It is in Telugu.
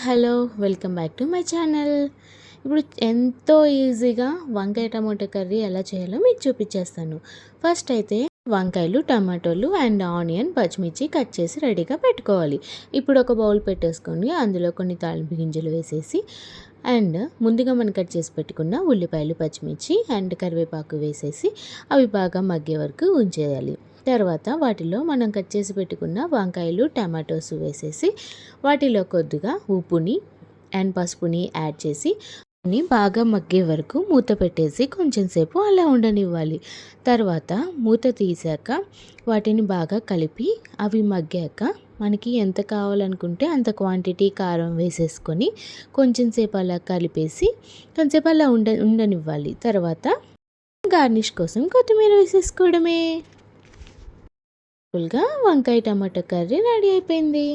Hello! Welcome back to my channel. ఇప్పుడు ఎంతో ఈజీగా వంకాయ టమాటో కర్రీ ఎలా చేయాలో మీకు చూపించేస్తాను. ఫస్ట్ అయితే వంకాయలు, టమాటోలు అండ్ ఆనియన్, పచ్చిమిర్చి కట్ చేసి రెడీగా పెట్టుకోవాలి. ఇప్పుడు ఒక బౌల్ పెట్టేసుకొని అందులో కొన్ని తాలింపు గింజలు వేసేసి అండ్ ముందుగా మనం కట్ చేసి పెట్టుకున్న ఉల్లిపాయలు, పచ్చిమిర్చి అండ్ కరివేపాకు వేసేసి అవి బాగా మగ్గే వరకు ఉంచేయాలి. తర్వాత వాటిలో మనం కట్ చేసి పెట్టుకున్న వంకాయలు, టమాటోస్ వేసేసి వాటిలో కొద్దిగా ఉప్పుని అండ్ పసుపుని యాడ్ చేసి బాగా మగ్గే వరకు మూత పెట్టేసి కొంచెం సేపు అలా ఉండనివ్వాలి. తర్వాత మూత తీసాక వాటిని బాగా కలిపి అవి మగ్గాక మనకి ఎంత కావాలనుకుంటే అంత క్వాంటిటీ కారం వేసేసుకొని కొంచెం సేపు అలా కలిపేసి కొంచెంసేపు అలా ఉండనివ్వాలి. తర్వాత గార్నిష్ కోసం కొత్తిమీర వేసేసుకోవడమే. ఫుల్గా వంకాయ టమాటా కర్రీ రెడీ అయిపోయింది.